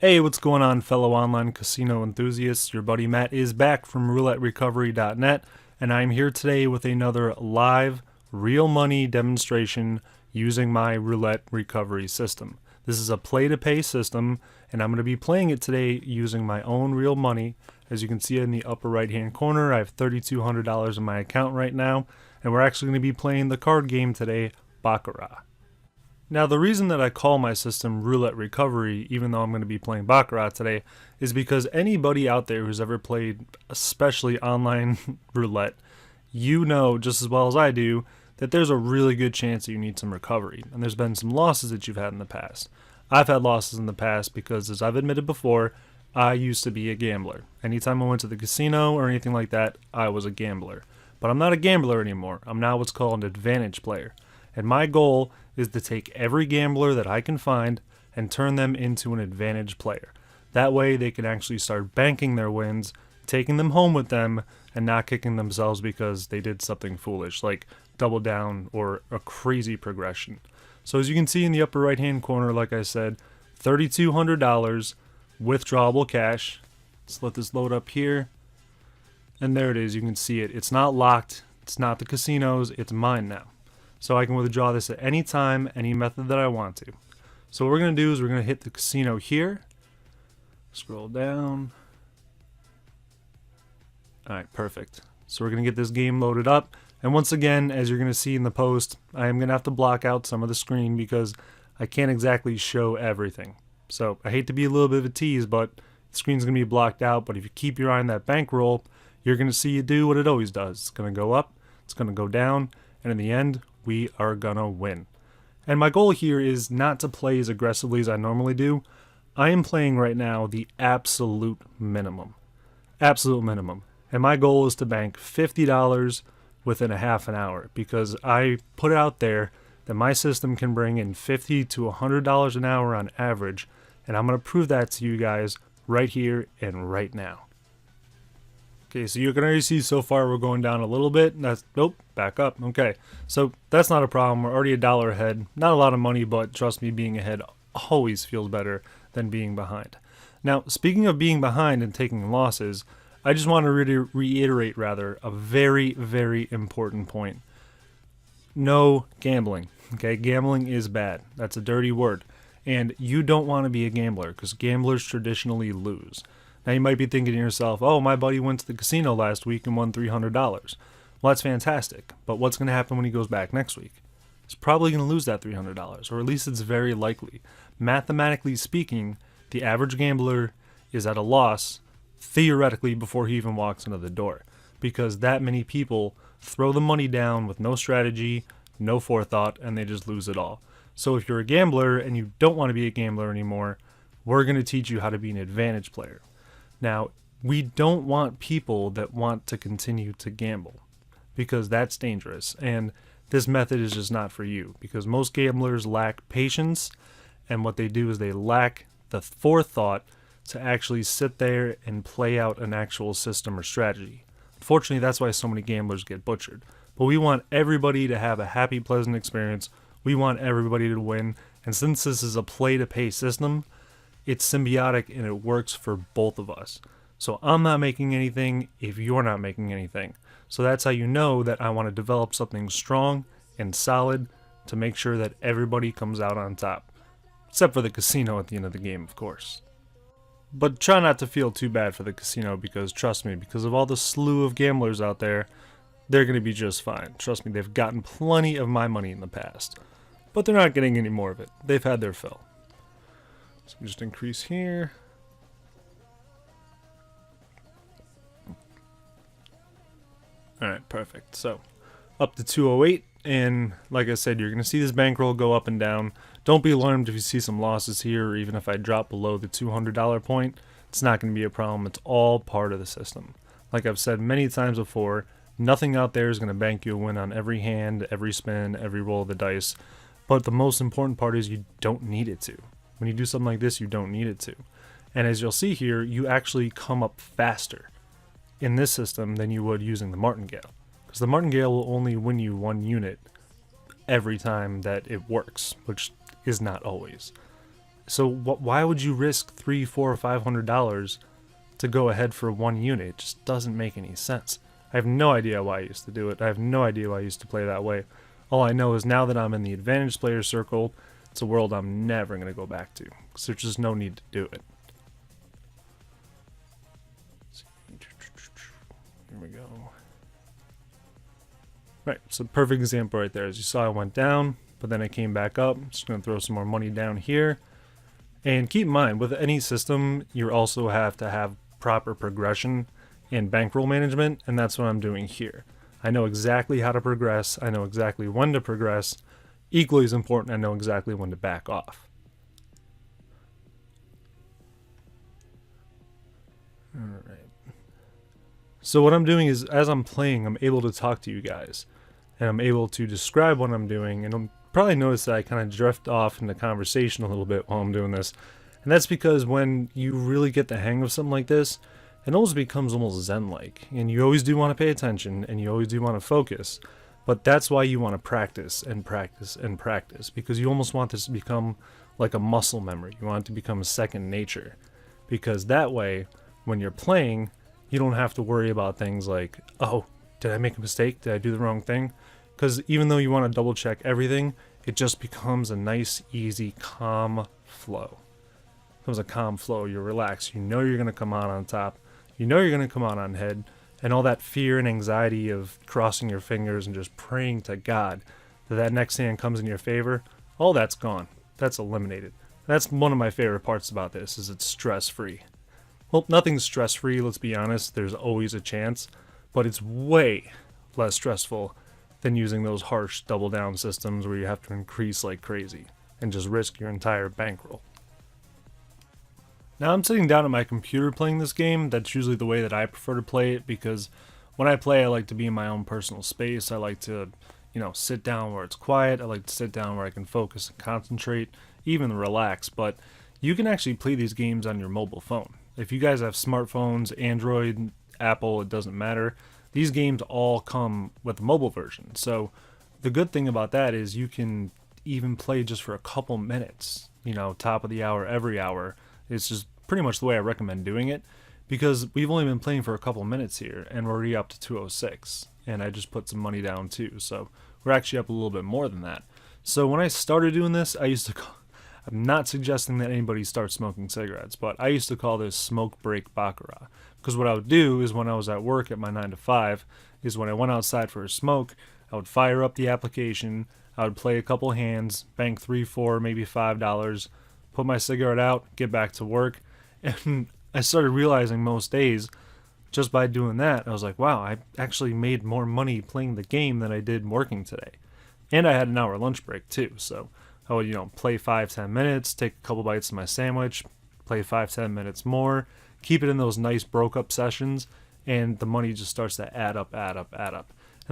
Hey, what's going on, fellow online casino enthusiasts? Your buddy Matt is back from rouletterecovery.net, and I'm here today with another live, real money demonstration using my roulette recovery system. This is a play-to-pay system, and I'm going to be playing it today using my own real money. As you can see in the upper right-hand corner, I have $3,200 in my account right now, and we're actually going to be playing the card game today, Baccarat. Now, the reason that I call my system Roulette Recovery, even though I'm going to be playing Baccarat today, is because anybody out there who's ever played, especially online roulette, you know just as well as I do that there's a really good chance that you need some recovery. And there's been some losses that you've had in the past. I've had losses in the past because, as I've admitted before, I used to be a gambler. Anytime I went to the casino or anything like that, I was a gambler. But I'm not a gambler anymore. I'm now what's called an advantage player. And my goal is to take every gambler that I can find and turn them into an advantage player. That way they can actually start banking their wins, taking them home with them, and not kicking themselves because they did something foolish, like double down or a crazy progression. So as you can see in the upper right hand corner, like I said, $3,200 withdrawable cash. Let's let this load up here. And there it is, you can see it. It's not locked, it's not the casino's, it's mine now. So I can withdraw this at any time, any method that I want to. So what we're going to do is we're going to hit the casino here. Scroll down. Alright, perfect. So we're going to get this game loaded up. And once again, as you're going to see in the post, I am going to have to block out some of the screen because I can't exactly show everything. So I hate to be a little bit of a tease, but the screen's going to be blocked out. But if you keep your eye on that bankroll, you're going to see it do what it always does. It's going to go up, it's going to go down, and in the end, we are gonna win. And my goal here is not to play as aggressively as I normally do. I am playing right now the absolute minimum. Absolute minimum. And my goal is to bank $50 within a half an hour because I put it out there that my system can bring in $50 to $100 an hour on average, and I'm gonna prove that to you guys right here and right now. Okay, so you can already see so far we're going down a little bit. That's, nope, back up. Okay, so that's not a problem. We're already $1 ahead. Not a lot of money, but trust me, being ahead always feels better than being behind. Now, speaking of being behind and taking losses, I just want to reiterate a very, very important point. No gambling. Okay, gambling is bad. That's a dirty word. And you don't want to be a gambler because gamblers traditionally lose. Now you might be thinking to yourself, oh, my buddy went to the casino last week and won $300. Well, that's fantastic. But what's going to happen when he goes back next week? He's probably going to lose that $300, or at least it's very likely. Mathematically speaking, the average gambler is at a loss, theoretically, before he even walks into the door. Because that many people throw the money down with no strategy, no forethought, and they just lose it all. So if you're a gambler and you don't want to be a gambler anymore, we're going to teach you how to be an advantage player. Now, we don't want people that want to continue to gamble because that's dangerous. And this method is just not for you because most gamblers lack patience. And what they do is they lack the forethought to actually sit there and play out an actual system or strategy. Unfortunately, that's why so many gamblers get butchered. But we want everybody to have a happy, pleasant experience. We want everybody to win. And since this is a play-to-pay system, it's symbiotic and it works for both of us. So I'm not making anything if you're not making anything. So that's how you know that I want to develop something strong and solid to make sure that everybody comes out on top. Except for the casino at the end of the game, of course. But try not to feel too bad for the casino because trust me, because of all the slew of gamblers out there, they're going to be just fine. Trust me, they've gotten plenty of my money in the past. But they're not getting any more of it. They've had their fill. So just increase here. Alright, perfect. So up to 208, and like I said, you're going to see this bankroll go up and down. Don't be alarmed if you see some losses here, or even if I drop below the $200 point. It's not going to be a problem. It's all part of the system. Like I've said many times before, nothing out there is going to bank you a win on every hand, every spin, every roll of the dice. But the most important part is you don't need it to. When you do something like this, you don't need it to. And as you'll see here, you actually come up faster in this system than you would using the martingale. Because the martingale will only win you one unit every time that it works, which is not always. So why would you risk $300, $400, or $500 to go ahead for one unit? It just doesn't make any sense. I have no idea why I used to do it. I have no idea why I used to play that way. All I know is now that I'm in the advantage player circle, it's a world I'm never going to go back to, because there's just no need to do it. Here we go. Right, so perfect example right there. As you saw, I went down, but then I came back up. I'm just going to throw some more money down here. And keep in mind, with any system, you also have to have proper progression and bankroll management, and that's what I'm doing here. I know exactly how to progress. I know exactly when to progress. Equally as important, I know exactly when to back off. Alright. So what I'm doing is, as I'm playing, I'm able to talk to you guys. And I'm able to describe what I'm doing. And you'll probably notice that I kind of drift off into conversation a little bit while I'm doing this. And that's because when you really get the hang of something like this, it almost becomes almost zen-like. And you always do want to pay attention, and you always do want to focus. But that's why you want to practice and practice and practice, because you almost want this to become like a muscle memory. You want it to become a second nature. Because that way, when you're playing, you don't have to worry about things like, oh, did I make a mistake? Did I do the wrong thing? Because even though you want to double check everything, it just becomes a nice, easy, calm flow. It becomes a calm flow. You're relaxed. You know you're going to come out on top. You know you're going to come out on head. And all that fear and anxiety of crossing your fingers and just praying to God that that next hand comes in your favor, all that's gone. That's eliminated. That's one of my favorite parts about this, is it's stress-free. Well, nothing's stress-free, let's be honest. There's always a chance. But it's way less stressful than using those harsh double-down systems where you have to increase like crazy and just risk your entire bankroll. Now I'm sitting down at my computer playing this game. That's usually the way that I prefer to play it, because when I play, I like to be in my own personal space. I like to, sit down where it's quiet. I like to sit down where I can focus and concentrate, even relax. But you can actually play these games on your mobile phone. If you guys have smartphones, Android, Apple, it doesn't matter. These games all come with a mobile version. So the good thing about that is you can even play just for a couple minutes, top of the hour, every hour. It's just pretty much the way I recommend doing it, because we've only been playing for a couple minutes here and we're already up to 206, and I just put some money down too, so we're actually up a little bit more than that. So when I started doing this, I'm not suggesting that anybody start smoking cigarettes, but I used to call this smoke break baccarat, because what I would do is when I was at work at my 9 to 5 is when I went outside for a smoke, I would fire up the application, I would play a couple hands, bank $3, $4, maybe $5, put my cigarette out, get back to work. And I started realizing most days, just by doing that, I was like, wow, I actually made more money playing the game than I did working today. And I had an hour lunch break too, so I would, play 5-10 minutes, take a couple bites of my sandwich, play 5-10 minutes more, keep it in those nice broke up sessions, and the money just starts to add up. And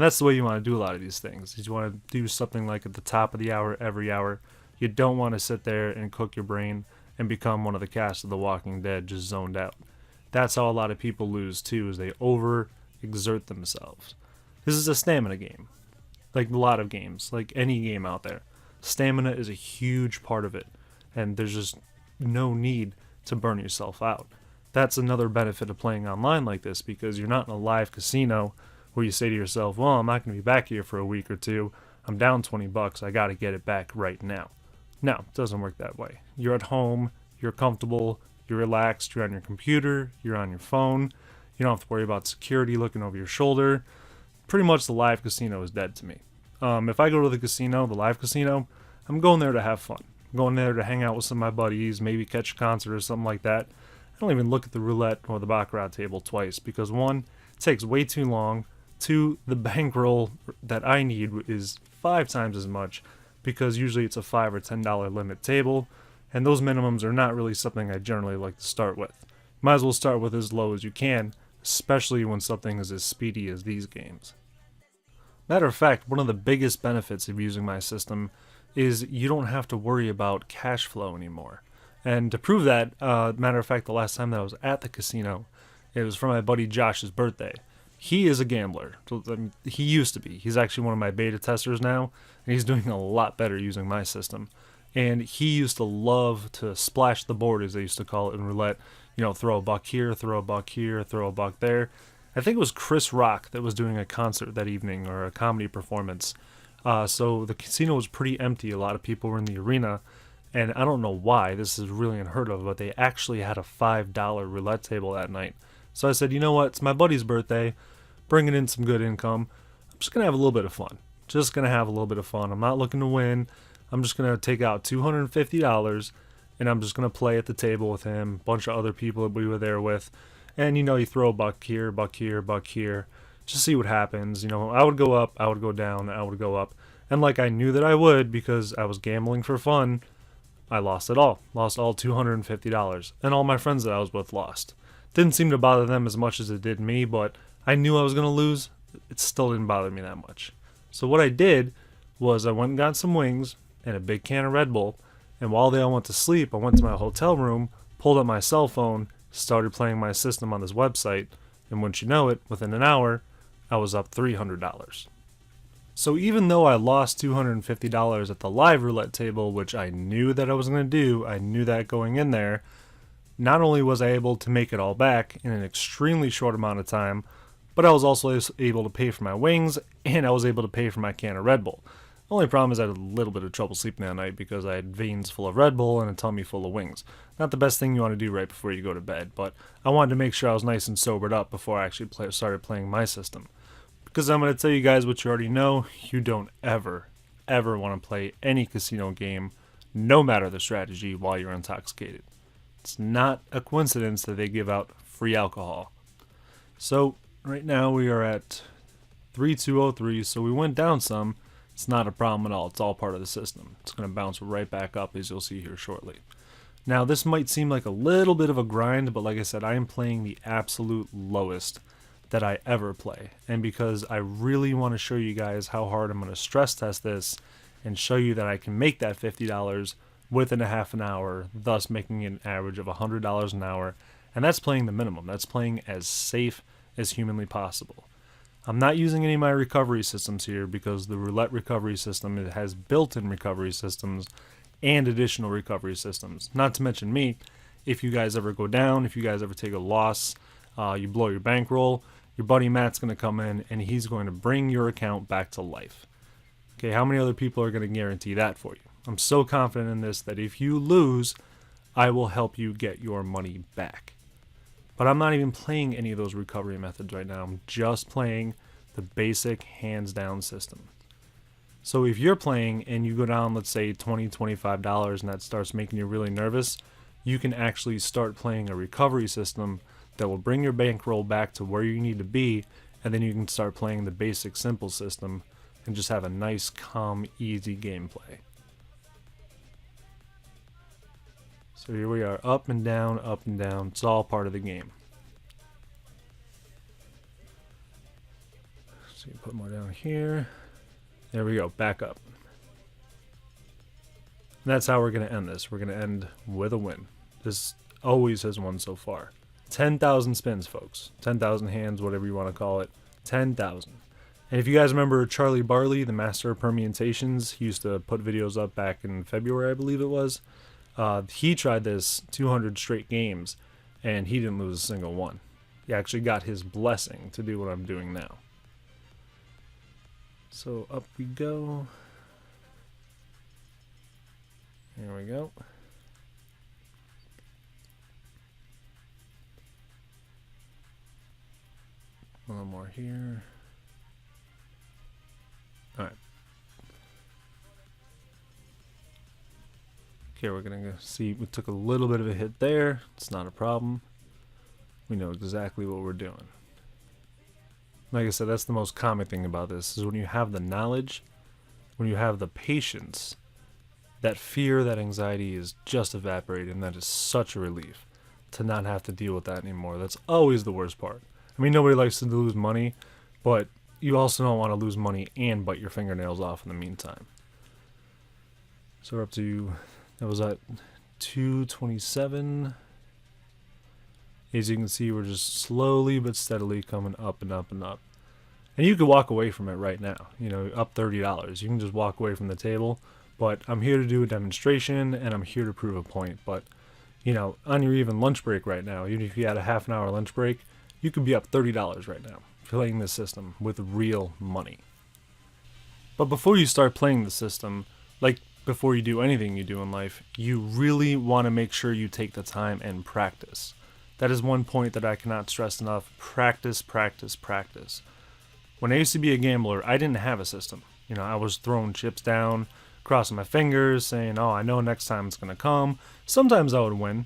that's the way you want to do a lot of these things. You want to do something like at the top of the hour, every hour. You don't want to sit there and cook your brain and become one of the cast of The Walking Dead, just zoned out. That's how a lot of people lose too, is they over-exert themselves. This is a stamina game. Like a lot of games, like any game out there. Stamina is a huge part of it, and there's just no need to burn yourself out. That's another benefit of playing online like this, because you're not in a live casino where you say to yourself, well, I'm not going to be back here for a week or two. I'm down $20. I got to get it back right now. No, it doesn't work that way. You're at home, you're comfortable, you're relaxed, you're on your computer, you're on your phone. You don't have to worry about security looking over your shoulder. Pretty much the live casino is dead to me. If I go to the casino, the live casino, I'm going there to have fun. I'm going there to hang out with some of my buddies, maybe catch a concert or something like that. I don't even look at the roulette or the baccarat table twice, because one, it takes way too long. Two, the bankroll that I need is 5 times as much, because usually it's a $5 or $10 limit table, and those minimums are not really something I generally like to start with. Might as well start with as low as you can, especially when something is as speedy as these games. Matter of fact, one of the biggest benefits of using my system is you don't have to worry about cash flow anymore. And to prove that, matter of fact, the last time that I was at the casino, it was for my buddy Josh's birthday. He is a gambler. He used to be. He's actually one of my beta testers now, and he's doing a lot better using my system. And he used to love to splash the board, as they used to call it in roulette. You know, throw a buck here, throw a buck here, throw a buck there. I think it was Chris Rock that was doing a concert that evening, or a comedy performance. So the casino was pretty empty. A lot of people were in the arena. And I don't know why, this is really unheard of, but they actually had a $5 roulette table that night. So I said, you know what, it's my buddy's birthday, bringing in some good income. I'm just going to have a little bit of fun. Just going to have a little bit of fun. I'm not looking to win. I'm just going to take out $250, and I'm just going to play at the table with him, a bunch of other people that we were there with. And, you know, you throw a buck here, buck here, buck here, just see what happens. You know, I would go up, I would go down, I would go up. And like I knew that I would, because I was gambling for fun, I lost it all. Lost all $250. And all my friends that I was with lost. Didn't seem to bother them as much as it did me, but I knew I was going to lose. It still didn't bother me that much. So what I did was I went and got some wings and a big can of Red Bull. And while they all went to sleep, I went to my hotel room, pulled up my cell phone, started playing my system on this website. And wouldn't you know it, within an hour, I was up $300. So even though I lost $250 at the live roulette table, which I knew that I was going to do, I knew that going in there, not only was I able to make it all back in an extremely short amount of time, but I was also able to pay for my wings, and I was able to pay for my can of Red Bull. The only problem is I had a little bit of trouble sleeping that night because I had veins full of Red Bull and a tummy full of wings. Not the best thing you want to do right before you go to bed, but I wanted to make sure I was nice and sobered up before I actually started playing my system. Because I'm going to tell you guys what you already know, you don't ever want to play any casino game, no matter the strategy, while you're intoxicated. It's not a coincidence that they give out free alcohol. So, right now we are at 3203, so we went down some. It's not a problem at all. It's all part of the system. It's going to bounce right back up, as you'll see here shortly. Now, this might seem like a little bit of a grind, but like I said, I am playing the absolute lowest that I ever play. And because I really want to show you guys how hard I'm going to stress test this and show you that I can make that $50 within a half an hour, thus making an average of $100 an hour. And that's playing the minimum. That's playing as safe as humanly possible. I'm not using any of my recovery systems here because the roulette recovery system, it has built-in recovery systems and additional recovery systems. Not to mention me, if you guys ever go down, if you guys ever take a loss, you blow your bankroll, your buddy Matt's going to come in and he's going to bring your account back to life. Okay, how many other people are going to guarantee that for you? I'm so confident in this that if you lose, I will help you get your money back. But I'm not even playing any of those recovery methods right now. I'm just playing the basic hands-down system. So if you're playing and you go down, let's say $20, $25, and that starts making you really nervous, you can actually start playing a recovery system that will bring your bankroll back to where you need to be, and then you can start playing the basic simple system and just have a nice, calm, easy gameplay. So here we are, up and down, up and down. It's all part of the game. So you put more down here. There we go, back up. And that's how we're going to end this. We're going to end with a win. This always has won so far. 10,000 spins, folks. 10,000 hands, whatever you want to call it. 10,000. And if you guys remember Charlie Barley, the master of permutations, he used to put videos up back in February, I believe it was. He tried this 200 straight games, and he didn't lose a single one. He actually got his blessing to do what I'm doing now. So up we go. Here we go. One more here. Alright. Okay, we're going to go see. We took a little bit of a hit there. It's not a problem. We know exactly what we're doing. Like I said, that's the most common thing about this, is when you have the knowledge, when you have the patience, that fear, that anxiety is just evaporated, and that is such a relief to not have to deal with that anymore. That's always the worst part. I mean, nobody likes to lose money, but you also don't want to lose money and bite your fingernails off in the meantime. So we're up to, that was at 227. As you can see, we're just slowly but steadily coming up and up and up. And you could walk away from it right now. You know, up $30. You can just walk away from the table, But I'm here to do a demonstration, and I'm here to prove a point. But, you know, on your even lunch break right now, even if you had a half an hour lunch break, you could be up $30 right now playing this system with real money. But before you start playing the system, like before you do anything you do in life, you really want to make sure you take the time and practice. That is one point that I cannot stress enough. Practice, practice, practice. When I used to be a gambler, I didn't have a system. You know, I was throwing chips down, crossing my fingers, saying, oh, I know next time it's going to come. Sometimes I would win.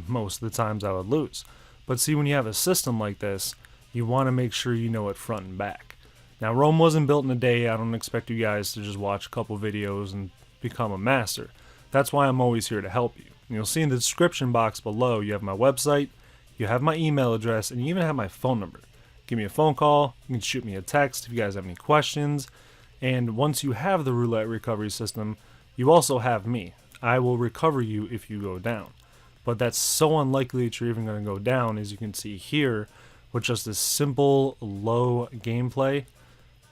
Most of the times I would lose. But see, when you have a system like this, you want to make sure you know it front and back. Now, Rome wasn't built in a day. I don't expect you guys to just watch a couple videos and become a master. That's why I'm always here to help you. You'll see in the description box below, you have my website, you have my email address, and you even have my phone number. Give me a phone call, you can shoot me a text if you guys have any questions. And once you have the roulette recovery system, you also have me. I will recover you if you go down. But that's so unlikely that you're even going to go down, as you can see here, with just this simple, low gameplay,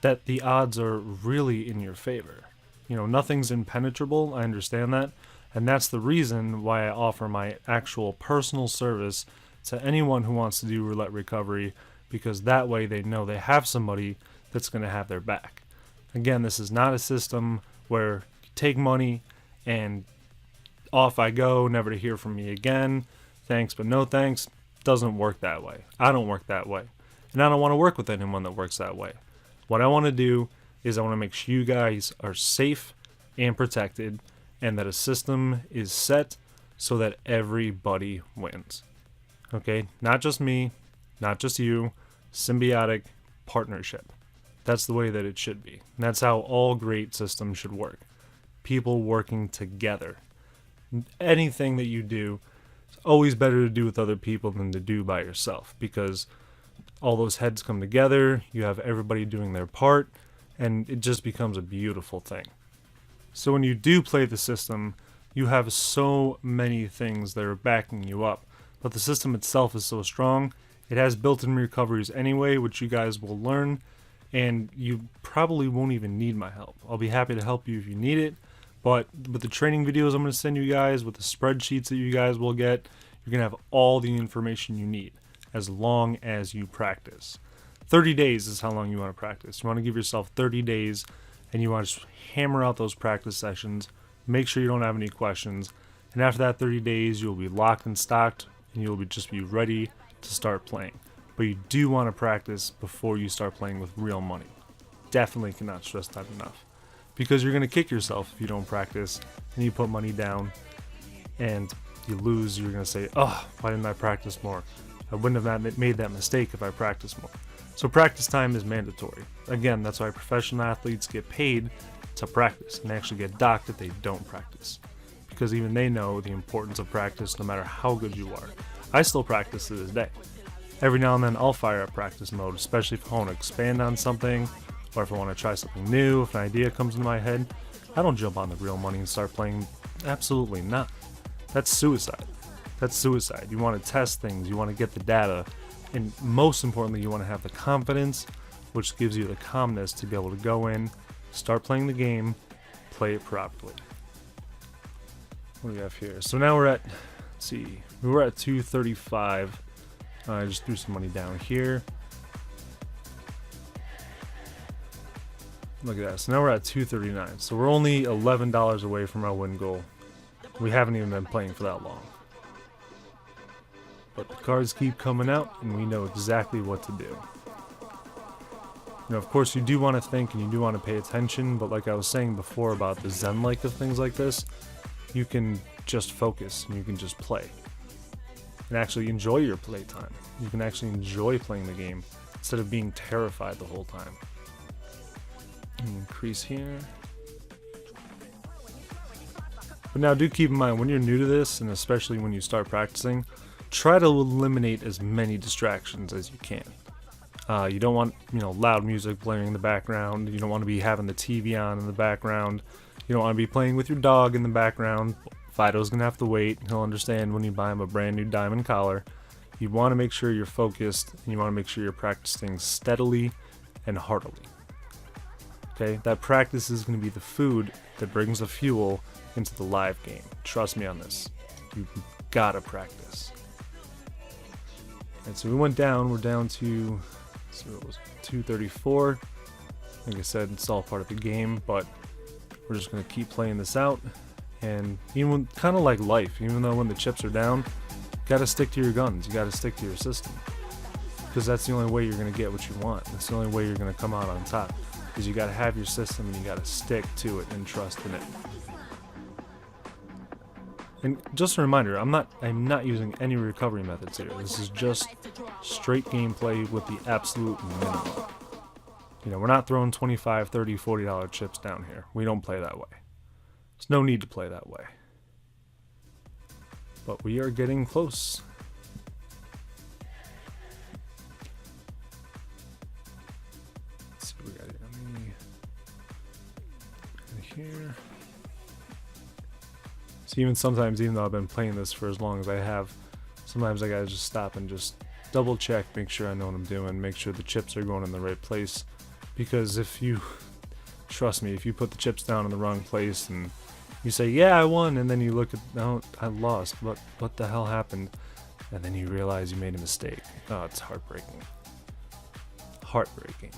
that the odds are really in your favor. You know, nothing's impenetrable, I understand that, and that's the reason why I offer my actual personal service to anyone who wants to do roulette recovery, because that way they know they have somebody that's going to have their back. Again, this is not a system where you take money and off I go, never to hear from me again, thanks but no thanks. Doesn't work that way. I don't work that way, and I don't want to work with anyone that works that way. What I want to do is I want to make sure you guys are safe and protected, and that a system is set so that everybody wins. Okay? Not just me, not just you, symbiotic partnership. That's the way that it should be. And that's how all great systems should work. People working together. Anything that you do, it's always better to do with other people than to do by yourself, because all those heads come together, you have everybody doing their part, and it just becomes a beautiful thing. So when you do play the system, you have so many things that are backing you up, but the system itself is so strong, it has built-in recoveries anyway, which you guys will learn, and you probably won't even need my help. I'll be happy to help you if you need it, but with the training videos I'm going to send you guys, with the spreadsheets that you guys will get, you're going to have all the information you need, as long as you practice. 30 days is how long you want to practice. You want to give yourself 30 days, and you want to just hammer out those practice sessions, make sure you don't have any questions, and after that 30 days, you'll be locked and stocked, and you'll just be ready to start playing. But you do want to practice before you start playing with real money. Definitely cannot stress that enough. Because you're going to kick yourself if you don't practice, and you put money down, and you lose. You're going to say, oh, why didn't I practice more? I wouldn't have made that mistake if I practiced more. So practice time is mandatory. Again, that's why professional athletes get paid to practice and actually get docked if they don't practice. Because even they know the importance of practice no matter how good you are. I still practice to this day. Every now and then I'll fire up practice mode, especially if I want to expand on something, or if I want to try something new, if an idea comes into my head. I don't jump on the real money and start playing. Absolutely not. That's suicide. That's suicide. You want to test things, you want to get the data, and most importantly, you want to have the confidence, which gives you the calmness to be able to go in, start playing the game, play it properly. What do we have here? So now we're at, let's see, we were at 235. I just threw some money down here. Look at that. So now we're at 239. So we're only $11 away from our win goal. We haven't even been playing for that long. But the cards keep coming out, and we know exactly what to do. You know, of course, you do want to think and you do want to pay attention, but like I was saying before about the zen-like of things like this, you can just focus and you can just play. And actually enjoy your playtime. You can actually enjoy playing the game instead of being terrified the whole time. Increase here. But now do keep in mind, when you're new to this, and especially when you start practicing, try to eliminate as many distractions as you can. You don't want, loud music blaring in the background. You don't want to be having the TV on in the background. You don't want to be playing with your dog in the background. Fido's going to have to wait. He'll understand when you buy him a brand new diamond collar. You want to make sure you're focused, and you want to make sure you're practicing steadily and heartily. Okay, that practice is going to be the food that brings the fuel into the live game. Trust me on this. You gotta practice. And so we went down. We're down to, let's see, what was it, 234. Like I said, it's all part of the game, but we're just going to keep playing this out. And even kind of like life, even though when the chips are down, you gotta stick to your guns. You gotta stick to your system. Because that's the only way you're going to get what you want. That's the only way you're going to come out on top. Is you got to have your system and you got to stick to it and trust in it. And just a reminder, I'm not using any recovery methods here. This is just straight gameplay with the absolute minimum. You know, we're not throwing $25, $30, $40 chips down here. We don't play that way. There's no need to play that way. But we are getting close. Let's see what we got here. So even sometimes, even though I've been playing this for as long as I have, sometimes I gotta just stop and just double check, make sure I know what I'm doing, make sure the chips are going in the right place. Because if you, trust me, if you put the chips down in the wrong place and you say, yeah, I won, and then you look at, no, I lost, what the hell happened? And then you realize you made a mistake. Oh, it's heartbreaking. Heartbreaking.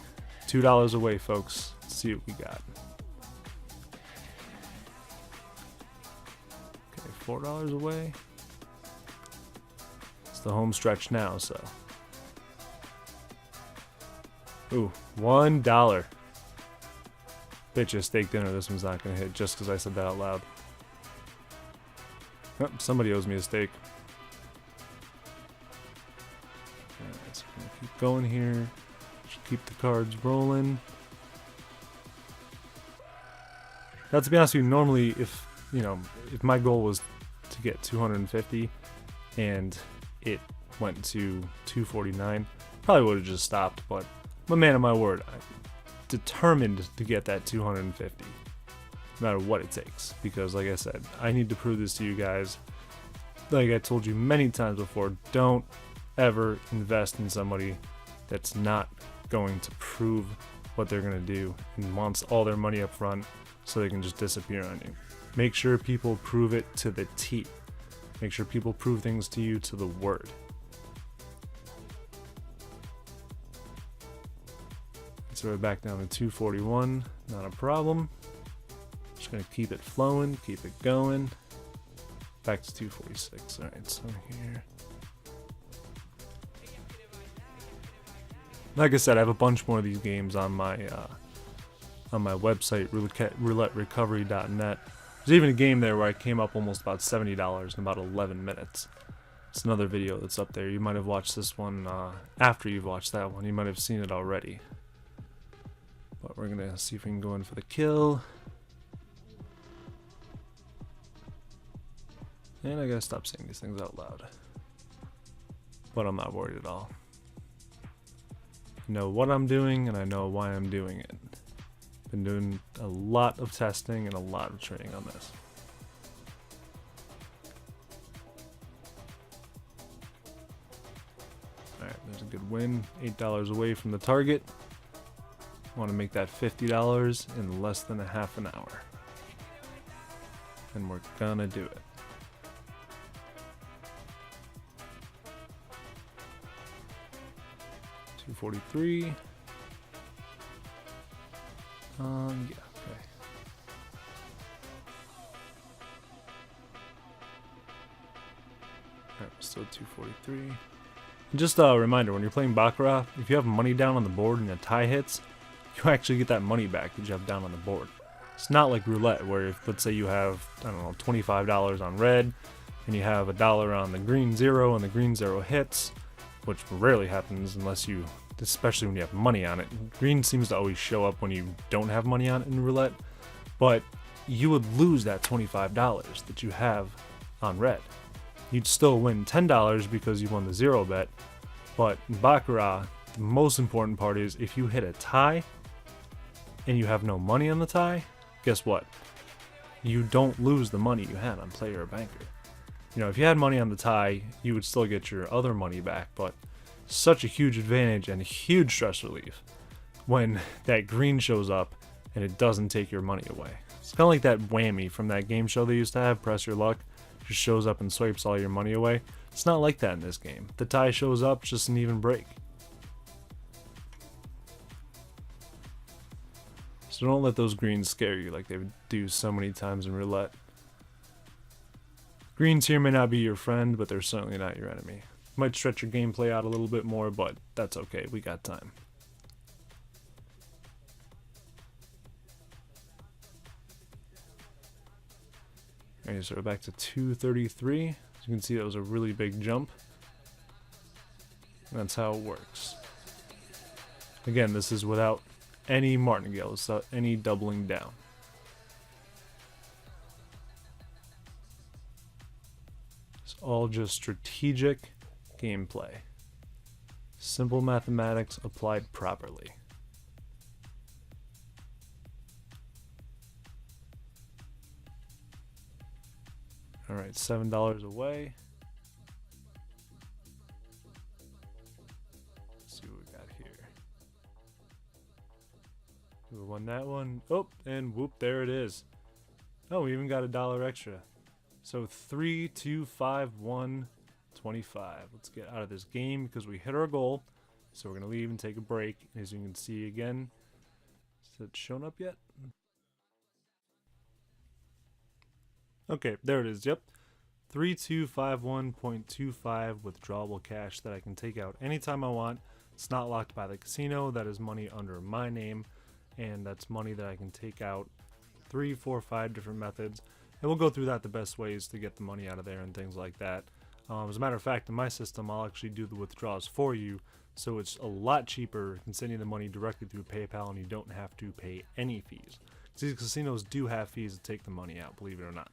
$2 away, folks. Let's see what we got. $4 away. It's the home stretch now, so. Ooh, $1. Bet you a steak dinner this one's not gonna hit just because I said that out loud. Oh, somebody owes me a steak. Alright, so we're gonna keep going here. Just keep the cards rolling. Now, to be honest with you, normally if my goal was to get 250 and it went to 249, probably would have just stopped, but I'm a man of my word. I'm determined to get that 250 no matter what it takes, because like I said, I need to prove this to you guys. Like I told you many times before, don't ever invest in somebody that's not going to prove what they're going to do and wants all their money up front so they can just disappear on you. Make sure people prove it to the T. Make sure people prove things to you to the word. So we're back down to 241. Not a problem. Just going to keep it flowing, keep it going. Back to 246. Alright, so here. Like I said, I have a bunch more of these games on my website, rouletterecovery.net. There's even a game there where I came up almost about $70 in about 11 minutes. It's another video that's up there. You might have watched this one after you've watched that one. You might have seen it already. But we're going to see if we can go in for the kill. And I gotta stop saying these things out loud. But I'm not worried at all. I know what I'm doing and I know why I'm doing it. Been doing a lot of testing and a lot of training on this. Alright, there's a good win. $8 away from the target. Want to make that $50 in less than a half an hour. And we're gonna do it. $243. Yeah, okay. Alright, still 243. Just a reminder, when you're playing baccarat, if you have money down on the board and a tie hits, you actually get that money back that you have down on the board. It's not like roulette, where if, let's say you have, I don't know, $25 on red, and you have $1 on the green 0, and the green 0 hits, which rarely happens unless you, especially when you have money on it. Green seems to always show up when you don't have money on it in roulette, but you would lose that $25 that you have on red. You'd still win $10 because you won the 0 bet, but in baccarat, the most important part is if you hit a tie and you have no money on the tie, guess what? You don't lose the money you had on player or banker. You know, if you had money on the tie, you would still get your other money back, but such a huge advantage and a huge stress relief when that green shows up and it doesn't take your money away. It's kind of like that whammy from that game show they used to have, Press Your Luck. Just shows up and swipes all your money away. It's not like that in this game. The tie shows up, it's just an even break. So don't let those greens scare you like they do so many times in roulette. Greens here may not be your friend, but they're certainly not your enemy. Might stretch your gameplay out a little bit more, but that's okay, we got time. Alright, so we're back to 233. As you can see, that was a really big jump. And that's how it works. Again, this is without any martingales, without any doubling down. It's all just strategic gameplay. Simple mathematics applied properly. Alright, $7 away. Let's see what we got here. We won that one. Oh, and whoop, there it is. Oh, we even got $1 extra. So 3, 2, 5, 1, 25. Let's get out of this game because we hit our goal. So we're going to leave and take a break. As you can see again, is it shown up yet? Okay, there it is. Yep. 3251.25 withdrawable cash that I can take out anytime I want. It's not locked by the casino. That is money under my name, and that's money that I can take out 3, 4, 5 different methods. And we'll go through that, the best ways to get the money out of there and things like that. As a matter of fact, in my system, I'll actually do the withdrawals for you, so it's a lot cheaper than sending the money directly through PayPal, and you don't have to pay any fees. These casinos do have fees to take the money out, believe it or not.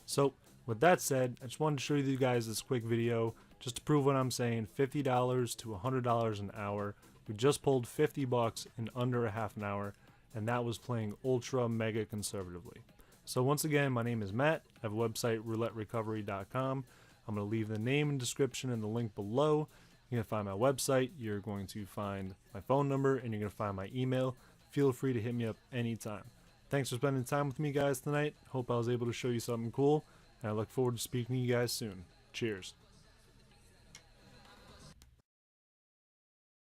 So, with that said, I just wanted to show you guys this quick video just to prove what I'm saying. $50 to $100 an hour. We just pulled 50 bucks in under a half an hour, and that was playing ultra mega conservatively. So once again, my name is Matt. I have a website, rouletterecovery.com. I'm going to leave the name and description and the link below. You're going to find my website, you're going to find my phone number, and you're going to find my email. Feel free to hit me up anytime. Thanks for spending time with me guys tonight. Hope I was able to show you something cool, and I look forward to speaking to you guys soon. Cheers.